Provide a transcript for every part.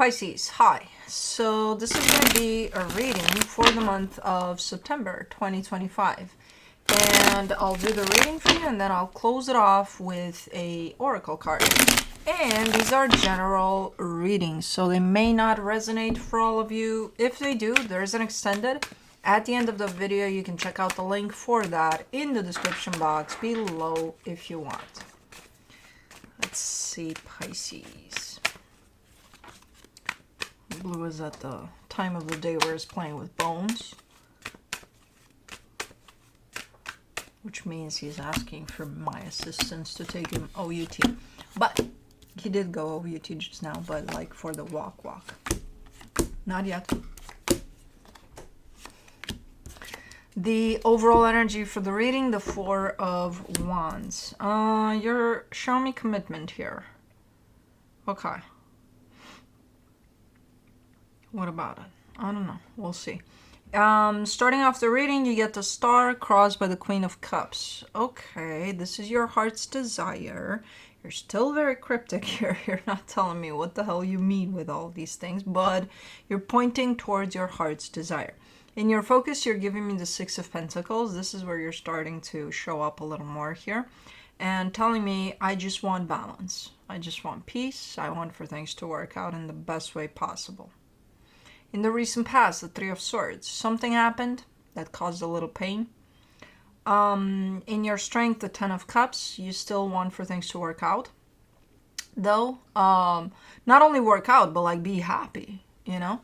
Pisces, hi. So this is going to be a reading for the month of September 2025. And I'll do the reading for you and then I'll close it off with a oracle card. And these are general readings, so they may not resonate for all of you. If they do, there's an extended. At the end of the video, you can check out the link for that in the description box below if you want. Let's see, Pisces. Blue is at the time of the day where it's playing with bones, which means he's asking for my assistance to take him OUT. But he did go OUT just now, but like for the walk. Not yet. The overall energy for the reading, the Four of Wands. You're showing me commitment here. Okay. What about it? I don't know. We'll see. Starting off the reading, you get the Star crossed by the Queen of Cups. Okay, this is your heart's desire. You're still very cryptic here. You're not telling me what the hell you mean with all these things, but you're pointing towards your heart's desire. In your focus, you're giving me the Six of Pentacles. This is where you're starting to show up a little more here. And telling me, I just want balance. I just want peace. I want for things to work out in the best way possible. In the recent past, the Three of Swords. Something happened that caused a little pain. In your strength, the Ten of Cups. You still want for things to work out. Though, not only work out, but like be happy, you know.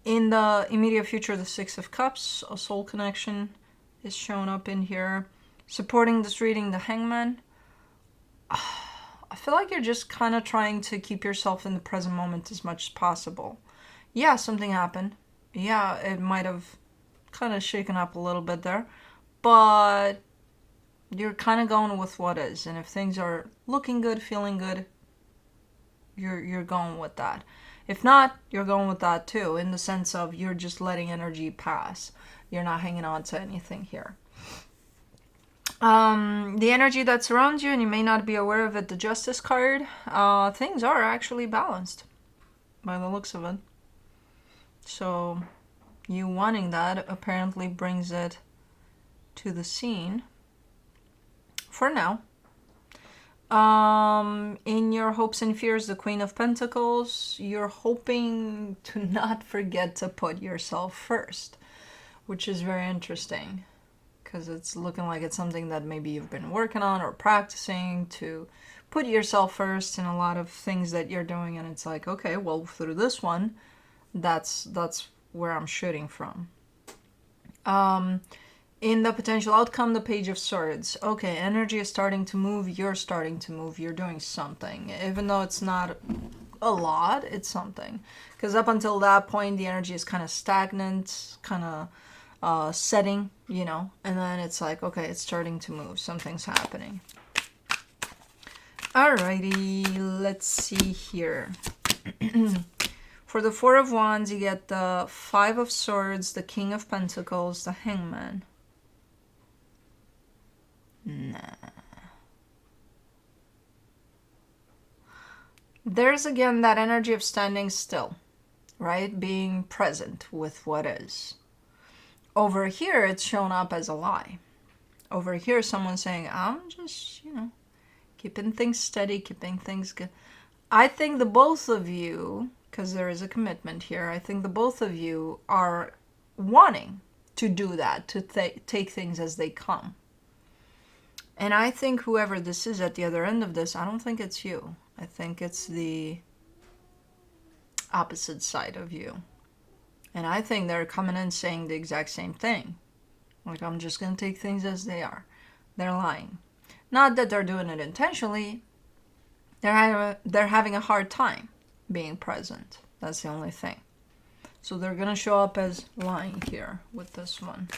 In the immediate future, the Six of Cups, a soul connection is shown up in here. Supporting this reading, the Hangman. I feel like you're just kind of trying to keep yourself in the present moment as much as possible. Yeah, something happened. Yeah, it might have kind of shaken up a little bit there. But you're kind of going with what is. And if things are looking good, feeling good, you're going with that. If not, you're going with that too, in the sense of you're just letting energy pass. You're not hanging on to anything here. The energy that surrounds you, and you may not be aware of it, the Justice card, things are actually balanced by the looks of it. So you wanting that apparently brings it to the scene for now. In your hopes and fears, the Queen of Pentacles, you're hoping to not forget to put yourself first, which is very interesting because it's looking like it's something that maybe you've been working on or practicing to put yourself first in a lot of things that you're doing. And it's like, okay, well, through this one, that's where I'm shooting from. In the potential outcome, the Page of Swords. Okay, energy is starting to move. You're starting to move. You're doing something. Even though it's not a lot, it's something. Because up until that point, the energy is kind of stagnant, kind of setting, you know. And then it's like, okay, it's starting to move. Something's happening. Alrighty, let's see here. For the Four of Wands, you get the Five of Swords, the King of Pentacles, the Hangman. Nah. There's again that energy of standing still, right? Being present with what is. Over here, it's shown up as a lie. Over here, someone's saying, I'm just, you know, keeping things steady, keeping things good. I think the both of you, because there is a commitment here, I think the both of you are wanting to do that, to take things as they come. And I think whoever this is at the other end of this, I don't think it's you. I think it's the opposite side of you. And I think they're coming in saying the exact same thing. Like, I'm just going to take things as they are. They're lying. Not that they're doing it intentionally. They're having a hard time being present. That's the only thing. So they're going to show up as lying here with this one.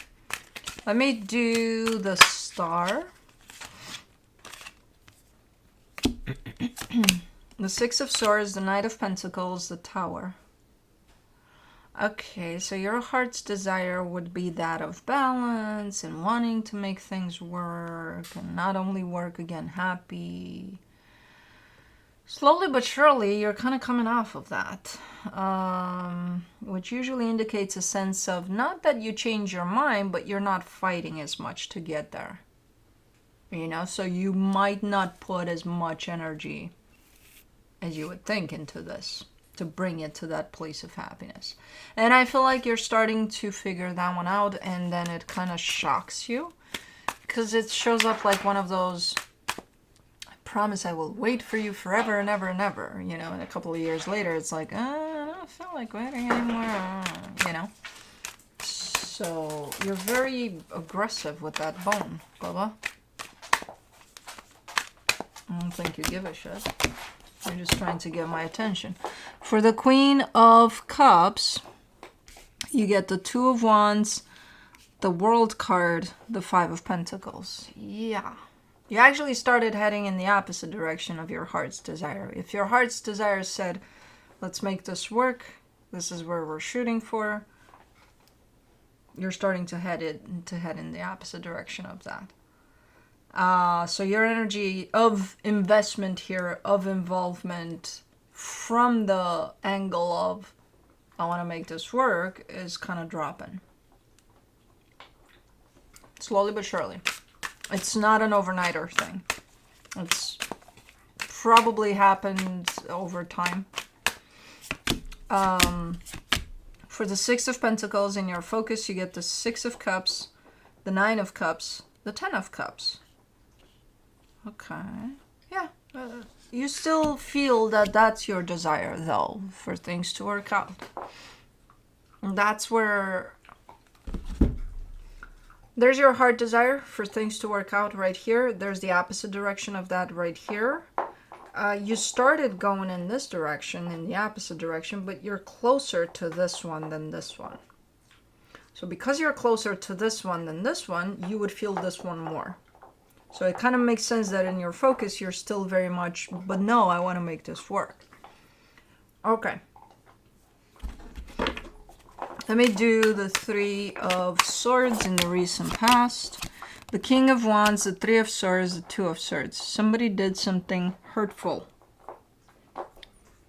Let me do the Star. The Six of Swords, the Knight of Pentacles, the Tower. Okay, so your heart's desire would be that of balance and wanting to make things work and not only work, again, happy. Slowly but surely, you're kind of coming off of that, which usually indicates a sense of not that you change your mind, but you're not fighting as much to get there. You know, so you might not put as much energy as you would think into this to bring it to that place of happiness. And I feel like you're starting to figure that one out, and then it kind of shocks you because it shows up like one of those, I promise I will wait for you forever and ever and ever, you know, and a couple of years later it's like, I don't feel like waiting anymore, you know. So you're very aggressive with that bone, Bubba. I don't think you give a shit. You're just trying to get my attention. For the Queen of Cups, you get the Two of Wands, the World card, the Five of Pentacles. Yeah. You actually started heading in the opposite direction of your heart's desire. If your heart's desire said, let's make this work, this is where we're shooting for, you're starting to head in the opposite direction of that. So your energy of investment here, of involvement from the angle of I want to make this work is kind of dropping. Slowly but surely. It's not an overnighter thing. It's probably happened over time. For the Six of Pentacles in your focus, you get the Six of Cups, the Nine of Cups, the Ten of Cups. Okay. Yeah. You still feel that that's your desire, though, for things to work out. And that's where there's your heart desire for things to work out right here. There's the opposite direction of that right here. You started going in this direction, in the opposite direction, but you're closer to this one than this one. So because you're closer to this one than this one, you would feel this one more. So it kind of makes sense that in your focus, you're still very much, but no, I want to make this work. Okay. Let me do the Three of Swords in the recent past. The King of Wands, the Three of Swords, the Two of Swords. Somebody did something hurtful. I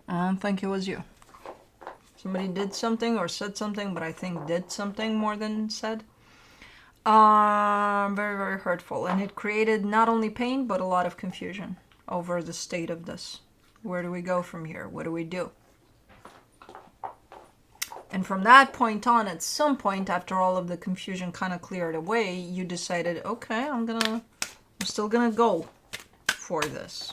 don't think it was you. Somebody did something or said something, but I think did something more than said. Very, very hurtful. And it created not only pain, but a lot of confusion over the state of this. Where do we go from here? What do we do? And from that point on, at some point, after all of the confusion kind of cleared away, you decided, okay, I'm still gonna go for this.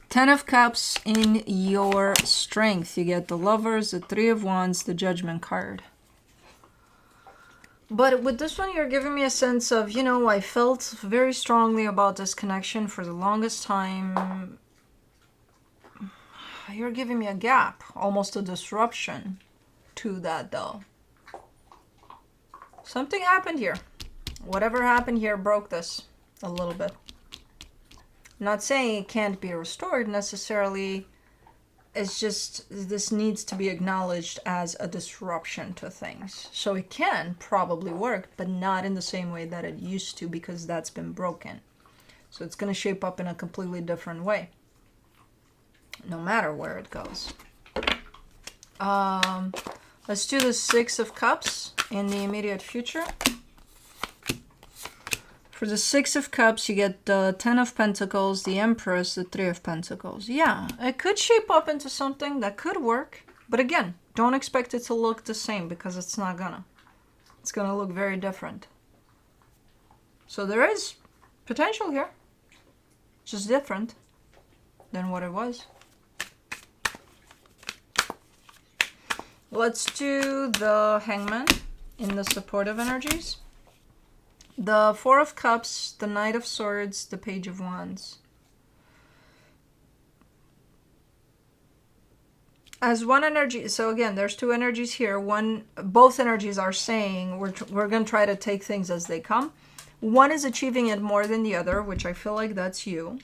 Ten of Cups in your strength. You get the Lovers, the Three of Wands, the Judgment card. But with this one, you're giving me a sense of, you know, I felt very strongly about this connection for the longest time. You're giving me a gap, almost a disruption to that, though. Something happened here. Whatever happened here broke this a little bit. I'm not saying it can't be restored necessarily. It's just this needs to be acknowledged as a disruption to things. So it can probably work, but not in the same way that it used to, because that's been broken. So it's going to shape up in a completely different way, no matter where it goes. Let's do the Six of Cups in the immediate future. For the Six of Cups, you get the Ten of Pentacles, the Empress, the Three of Pentacles. Yeah, it could shape up into something that could work. But again, don't expect it to look the same, because it's not gonna. It's gonna look very different. So there is potential here. Just different than what it was. Let's do the Hangman in the supportive energies. The Four of Cups, the Knight of Swords, the Page of Wands. As one energy, so again, there's two energies here. Both energies are saying we're going to try to take things as they come. One is achieving it more than the other, which I feel like that's you.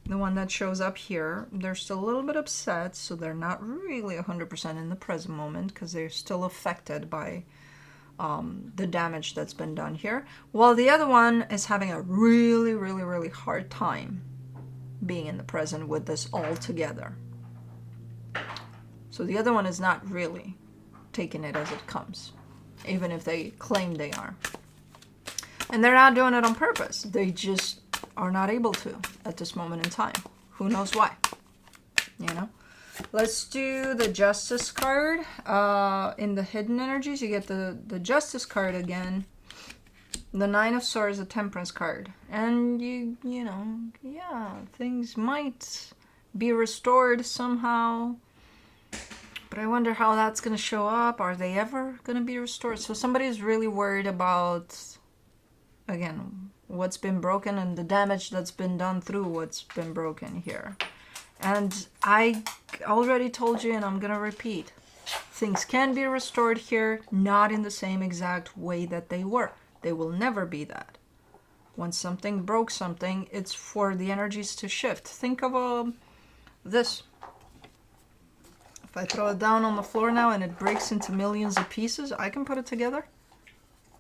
The one that shows up here, they're still a little bit upset, so they're not really 100% in the present moment, because they're still affected by the damage that's been done here, while the other one is having a really, really, really hard time being in the present with this all together. So the other one is not really taking it as it comes, even if they claim they are. And they're not doing it on purpose. They just are not able to at this moment in time. Who knows why? You know? Let's do the Justice card. In the hidden energies, you get the Justice card again. The Nine of Swords, the Temperance card. And you know, yeah, things might be restored somehow. But I wonder how that's going to show up. Are they ever going to be restored? So somebody's really worried about, again, what's been broken and the damage that's been done through what's been broken here. And I already told you, and I'm going to repeat, things can be restored here, not in the same exact way that they were. They will never be that. When something broke something, it's for the energies to shift. Think of this. If I throw it down on the floor now and it breaks into millions of pieces, I can put it together.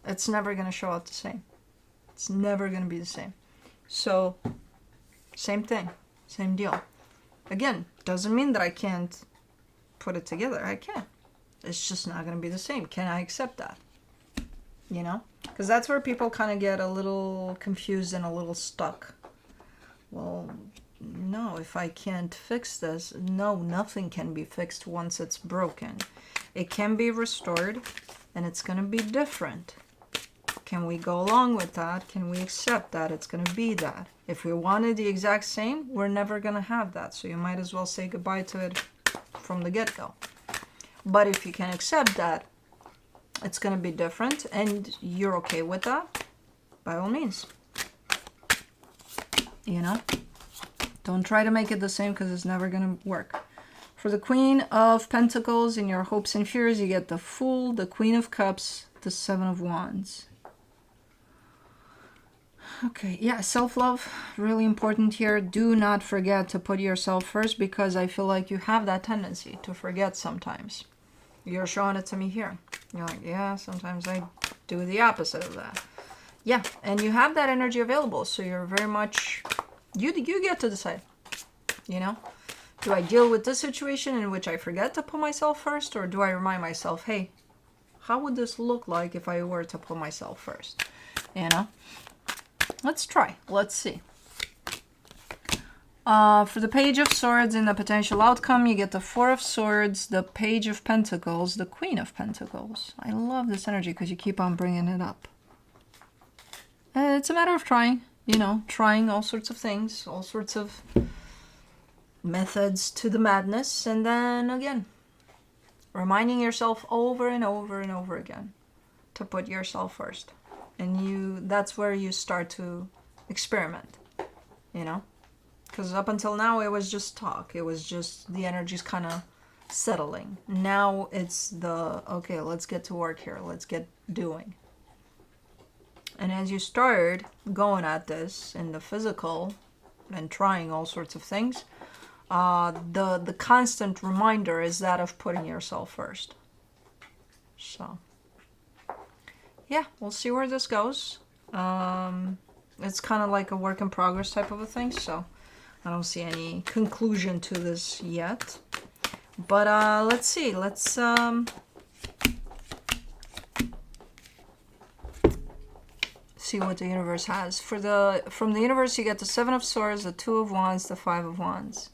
It's never going to show up the same. It's never going to be the same. So, same thing. Same deal. Again, doesn't mean that I can't put it together. I can. It's just not going to be the same. Can I accept that? You know? Because that's where people kind of get a little confused and a little stuck. Well, no, if I can't fix this, no, nothing can be fixed once it's broken. It can be restored, and it's going to be different. Can we go along with that? Can we accept that it's going to be that? If we wanted the exact same, we're never going to have that. So you might as well say goodbye to it from the get-go. But if you can accept that it's going to be different and you're okay with that, by all means. You know? Don't try to make it the same because it's never going to work. For the Queen of Pentacles, in your hopes and fears, you get the Fool, the Queen of Cups, the Seven of Wands. Okay, yeah, self-love, really important here. Do not forget to put yourself first, because I feel like you have that tendency to forget sometimes. You're showing it to me here. You're like, yeah, sometimes I do the opposite of that. Yeah, and you have that energy available, so you're very much... You get to decide, you know? Do I deal with this situation in which I forget to put myself first, or do I remind myself, hey, how would this look like if I were to put myself first? You know? Let's try. Let's see. For the Page of Swords in the potential outcome, you get the Four of Swords, the Page of Pentacles, the Queen of Pentacles. I love this energy because you keep on bringing it up. It's a matter of trying. You know, trying all sorts of things, all sorts of methods to the madness, and then again, reminding yourself over and over and over again to put yourself first. And that's where you start to experiment, you know? Because up until now, it was just talk. It was just the energies kind of settling. Now it's okay, let's get to work here. Let's get doing. And as you start going at this in the physical and trying all sorts of things, the constant reminder is that of putting yourself first. So, yeah, we'll see where this goes. It's kind of like a work in progress type of a thing, so I don't see any conclusion to this yet. But let's see. Let's... see what the universe has. From the universe, you get the Seven of Swords, the Two of Wands, the Five of Wands.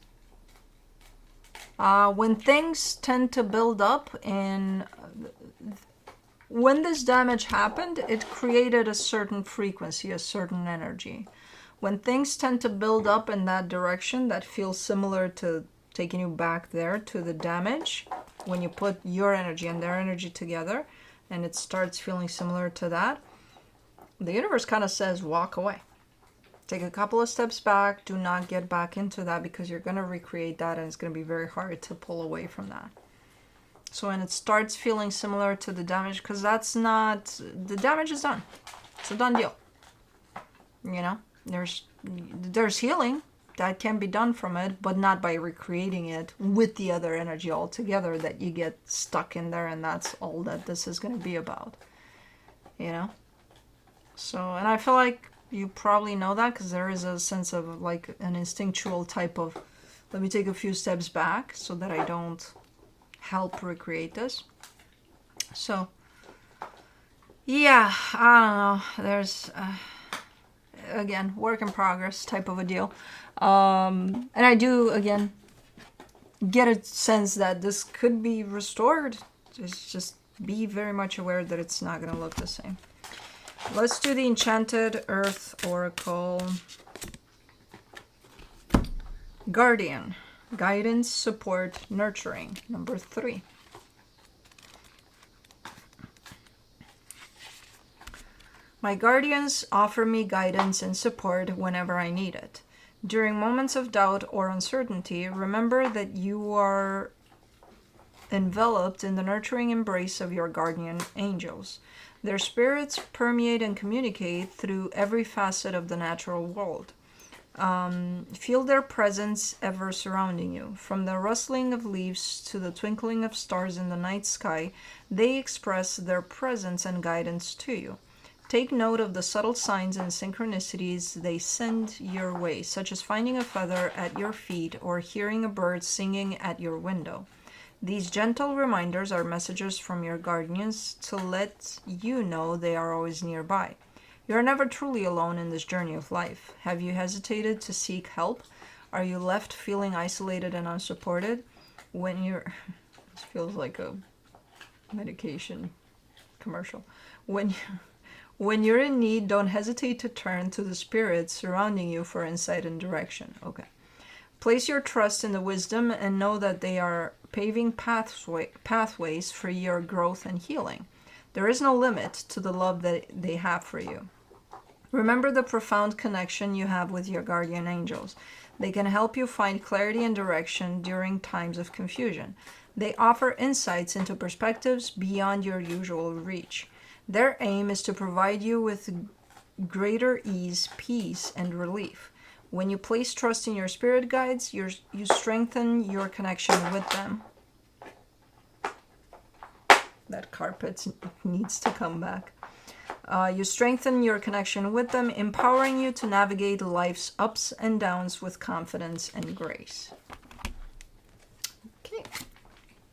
When things tend to build up, and when this damage happened, it created a certain frequency, a certain energy. When things tend to build up in that direction, that feels similar to taking you back there to the damage, when you put your energy and their energy together, and it starts feeling similar to that, the universe kind of says, walk away. Take a couple of steps back. Do not get back into that, because you're going to recreate that and it's going to be very hard to pull away from that. So when it starts feeling similar to the damage, because the damage is done. It's a done deal. You know, there's healing that can be done from it, but not by recreating it with the other energy altogether, that you get stuck in there, and that's all that this is going to be about. You know? So, and I feel like You probably know that because there is a sense of like an instinctual type of, let me take a few steps back so that I don't help recreate this. So, yeah, I don't know. There's, again, work in progress type of a deal. And I do, again, get a sense that this could be restored. Just be very much aware that it's not going to look the same. Let's do the Enchanted Earth Oracle. Guardian. Guidance, support, nurturing. Number 3. My guardians offer me guidance and support whenever I need it. During moments of doubt or uncertainty, remember that you are enveloped in the nurturing embrace of your guardian angels. Their spirits permeate and communicate through every facet of the natural world. Feel their presence ever surrounding you. From the rustling of leaves to the twinkling of stars in the night sky, they express their presence and guidance to you. Take note of the subtle signs and synchronicities they send your way, such as finding a feather at your feet or hearing a bird singing at your window. These gentle reminders are messages from your guardians to let you know they are always nearby. You are never truly alone in this journey of life. Have you hesitated to seek help? Are you left feeling isolated and unsupported? When you're... This feels like a medication commercial. When you're in need, don't hesitate to turn to the spirits surrounding you for insight and direction. Okay. Place your trust in the wisdom and know that they are paving pathways for your growth and healing. There is no limit to the love that they have for you. Remember the profound connection you have with your guardian angels. They can help you find clarity and direction during times of confusion. They offer insights into perspectives beyond your usual reach. Their aim is to provide you with greater ease, peace, and relief. When you place trust in your spirit guides, you strengthen your connection with them. That carpet needs to come back. You strengthen your connection with them, empowering you to navigate life's ups and downs with confidence and grace. Okay.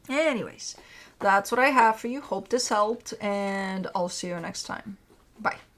Anyways, that's what I have for you. Hope this helped, and I'll see you next time. Bye.